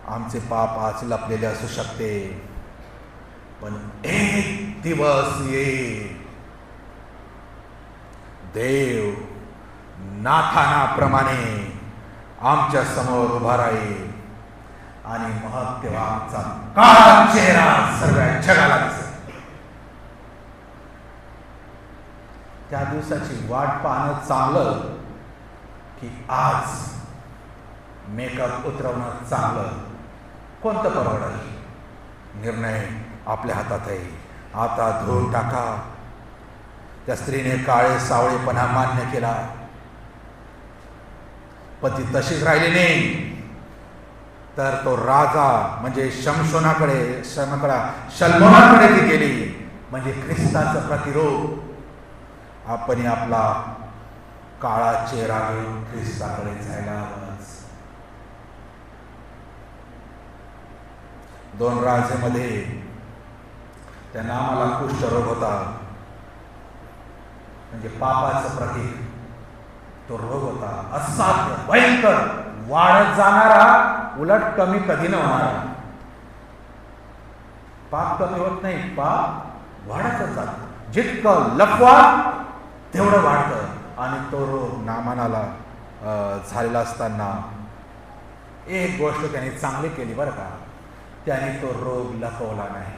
आमचे पाप आज लपलेले असू शकते, पण एक दिवस येईल देव नाथानाप्रमाणे आमच्या समोर उभा राहील आणि मग तेव्हा आमचा काळा चेहरा सर्व जगाला दिसेल. त्या दिवसाची वाट पाहणं चांगलं की आज मेकअप उतरवणं चांगलं? कोणतं परवडेल? निर्णय आपल्या हातात आहे. आता धुवून टाका. त्या स्त्रीने काळे सावळेपणा मान्य केला, पण ती तशीच राहिली नाही. तर तो राजा म्हणजे शल्मोनाकडे ती गेली, म्हणजे ख्रिस्ताचं प्रतिरूप. आपण आपला काळा चेहरा घेऊन ख्रिस्ताकडे जायला हवं. 2 राजेमध्ये त्या नामाला कुष्ठरोग होता, म्हणजे पापाचं प्रतीक तो रोग होता. असाध्य भयंकर, वाढत जाणारा, उलट कमी कधी न होणारा. पाप कमी होत नाही, पाप वाढतच जात. जितकं लपवा तेवढं वाढतं. आणि तो रोग नामानाला झालेला असताना एक गोष्ट त्याने चांगली केली बरं का, त्याने तो रोग लपवला नाही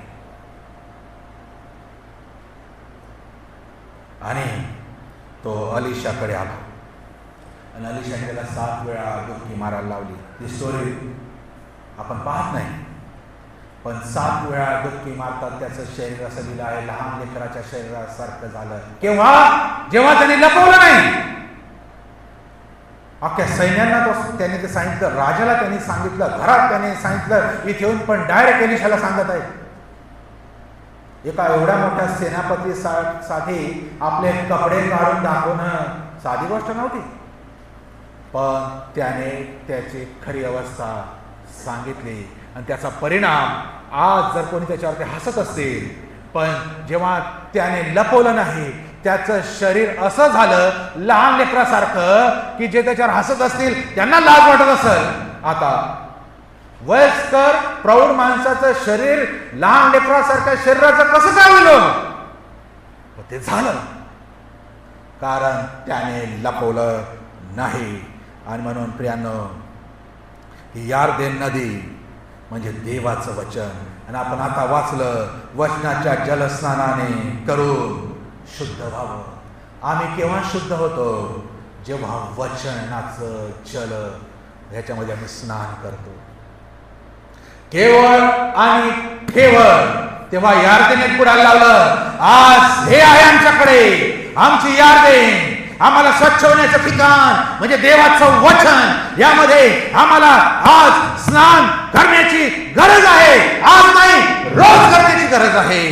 आणि तो अलिशाकडे आला. आणि अलिशाने त्याला 7 वेळा डुबकी मारायला लावली. ती स्टोरी आपण पाहत नाही, पण 7 वेळा डुबकी मारतात त्याचं शरीर असं दिलं आहे लहान लेकराच्या शरीरासारखं झालं. केव्हा? जेव्हा त्याने लपवलं नाही. अख्ख्या सैन्यांना त्याने ते सांगितलं, राजाला त्यांनी सांगितलं, घरात त्याने सांगितलं, इथे येऊन पण डायरेक्ट एलिशाला सांगत आहे. एका एवढ्या मोठ्या सेनापतीसाठी आपले कपडे काढून दाखवणं साधी गोष्ट नव्हती. पण त्याने त्याची खरी अवस्था सांगितली आणि त्याचा परिणाम आज जर कोणी त्याच्यावरती हसत असतील, पण जेव्हा त्याने लपवलं नाही, त्याचं शरीर असं झालं लहान लेकरासारखं की जे त्याच्यावर हसत असतील त्यांना लाज वाटत असेल. आता वयस्कर प्रौढ माणसाचं शरीर लहान लेकरासारख्या शरीराचं कसं काय होईल? ते झालं कारण त्याने लपवलं नाही. आणि म्हणून प्रियांनो, ही यारदेन नदी म्हणजे देवाचं वचन. आणि आपण आता वाचलं, वचनाच्या जलस्नानाने करून शुद्ध व्हावं. आम्ही केव्हा शुद्ध होतो? जेव्हा वचनाचं जल ह्याच्यामध्ये आम्ही स्नान करतो, केवळ आणि केवळ. तेव्हा यारदेने पुढे लावलं, आज हे आहे आमच्याकडे आमची यारदेन, आम्हाला स्वच्छ होण्याचं ठिकाण म्हणजे देवाचं वचन. यामध्ये आम्हाला आज स्नान करण्याची गरज आहे, आज नाही रोज करण्याची गरज आहे.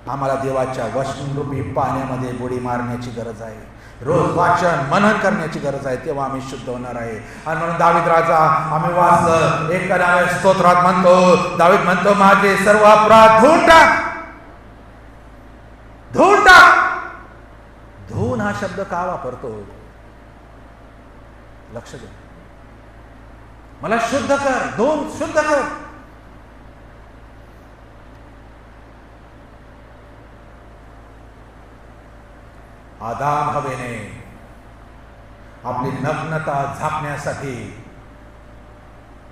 आम्हाला देवाच्या वचनरूपी पाण्यामध्ये बुडी मारण्याची गरज आहे, रोज वाचन मनन करण्याची गरज आहे. तेव्हा आम्ही शुद्ध होणार आहे. आणि म्हणून दावीद राजा आम्ही वाचलं, एक स्तोत्रात म्हणतो, दावीद म्हणतो, माझे सर्व अपराध धुवून टाक, धुवून टाक. धुवून हा शब्द का वापरतो? लक्ष दे. मला शुद्ध कर, धुवून शुद्ध कर. आदाम हवेने आपली नग्नता झाकण्यासाठी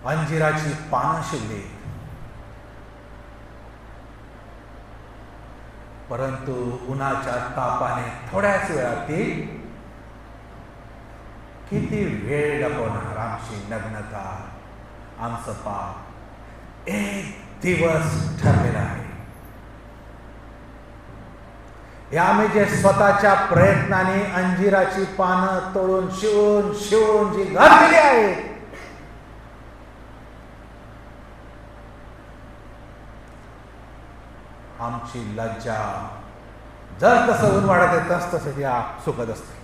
अंजिराची पानं शिवली, परंतु उन्हाच्या तापाने थोड्याच वेळात ती किती वेळ लपवणार आमची नग्नता, आमचं पाप. एक दिवस ठरलेला आहे. आम्ही जे स्वतःच्या प्रयत्नाने अंजिराची पानं तोडून शिवून शिवून जी घातलेली आहे, आमची लज्जा जर तसं ऊन वाढत आहे तस तसं ती सुकत असते.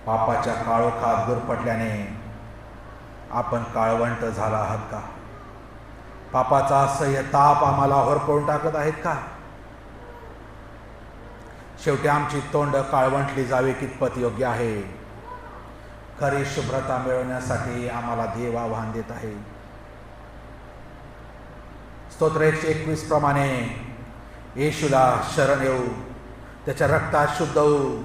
पापाच्या काळोखात गुरफटल्याने आपण काळवंट झाला आहात का? पापाचा असह्य ताप आम्हाला होरपळून टाकत आहेत का? शेवटी आमची तोंड काळवंटली जावी कितपत योग्य आहे? खरी शुभ्रता मिळवण्यासाठी आम्हाला देव आव्हान देत आहे. स्तोत्र 121 प्रमाणे येशूला शरण येऊ, त्याच्या रक्तात शुद्ध होऊ,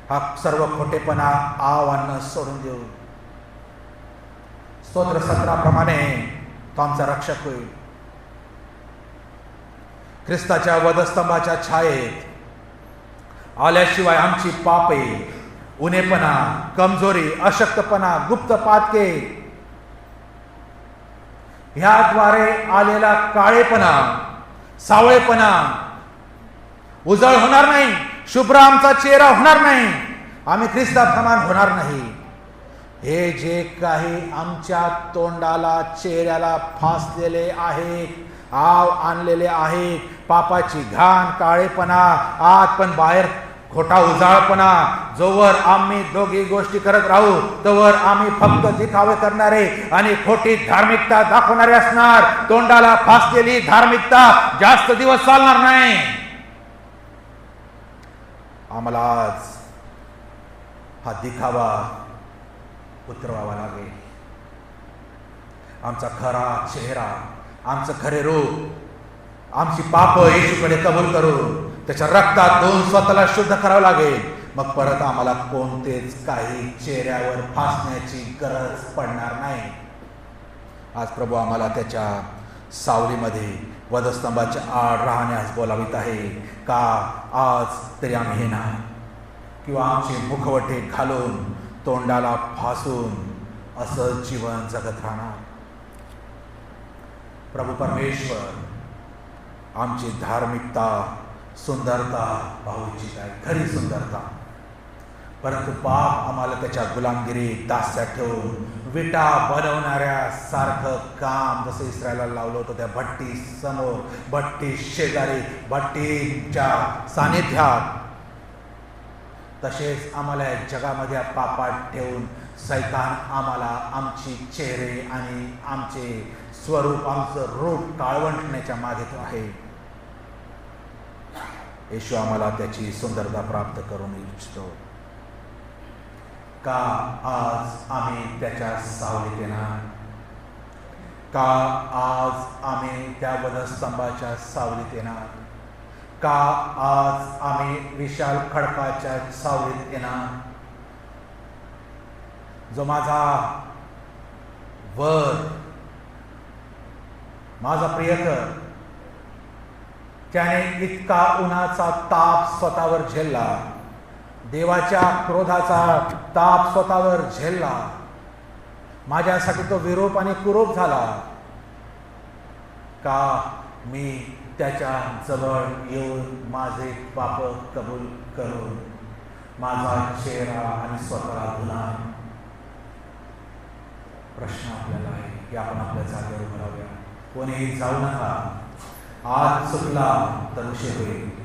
हा सर्व खोटेपणा आव्हान सोडून देऊ. स्तोत्र 17 प्रमाणे तो आमचा रक्षक होईल. ख्रिस्ताच्या वधस्तंभाच्या छायेत आल्याशिवाय आमची पापे, उनेपणा, कमजोरी, अशक्तपणा, गुप्त पातके ह्याद्वारे आलेला काळेपणा, सावळेपणा उजळ होणार नाही. शुभ्र आमचा चेहरा होणार नाही. आम्ही ख्रिस्ताप्रमाण होणार नाही. हे जे काही आमच्या तोंडाला, चेहऱ्याला फासलेले आहेत, आव आणलेले आहेत, पापाची घाण, काळेपणा, आत पण बाहेर खोटा उजाळपणा, जोवर आम्ही दोघी गोष्टी करत राहू तोवर आम्ही फक्त दिखावे करणारे आणि खोटी धार्मिकता दाखवणारे असणार. तोंडाला फासलेली धार्मिकता जास्त दिवस चालणार नाही. आम्हाला आज हा दिखावा उतरवावा लागेल. आमचा खरा चेहरा, आमचं खरे रूप, आमची पाप येशूकडे कबूल करू, त्याच्या रक्तात धुवून स्वतःला शुद्ध करावं लागेल. मग परत आम्हाला कोणतेच काही चेहऱ्यावर फासण्याची गरज पडणार नाही. आज प्रभू आम्हाला त्याच्या सावलीमध्ये वधस्तंभाच्या आड राहण्यास बोलावित आहे का? आज तरी आम्ही हे नाही, किंवा आमचे मुखवटे घालून, तोंडाला फासून असं जीवन जगत राहणार. प्रभू परमेश्वर आमची धार्मिकता, सुंदरता पाहू इच्छित आहे, खरी सुंदरता. परंतु पाप आम्हाला त्याच्या गुलामगिरीत दास्यात ठेवून विटा बनवणाऱ्या सारखं काम जसं इस्रायलाला लावलं होतं त्या भट्टी समोर, भट्टी शेजारी, भट्टीच्या सानिध्यात, तसेच आम्हाला या जगामध्ये पापात ठेवून सैतान आम्हाला आमची चेहरे आणि आमचे स्वरूप, आमचं रूप काळवंटण्याच्या मागे तो आहे. येशू आम्हाला त्याची सुंदरता प्राप्त करून इच्छितो. का आज आम्ही त्याच्या सावलीत येणार? का आज आम्ही त्या वधस्तंभाच्या सावलीत येणार? का आज आम्ही विशाल खडकाच्या सावलीत येणार? जो माझा वर, माझा प्रियकर, त्याने इतका उन्हाचा ताप स्वतःवर झेलला, देवाच्या क्रोधाचा ताप स्वतःवर झेलला, माझ्यासाठी तो विरूप आणि कुरूप झाला. का मी त्याच्या जवळ येऊन माझे पाप कबूल करून माझा चेहरा आणि स्वतःला धुणार? प्रश्न आपल्याला आहे की आपण आपल्या जागेवर उभं राहूया. कोणीही जाऊ नका. आज चुकला तर उशीर होईल.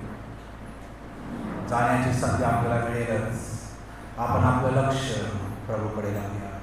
जाण्याची संधी आपल्याला मिळेलच. आपण आपलं लक्ष प्रभूकडे लावूया.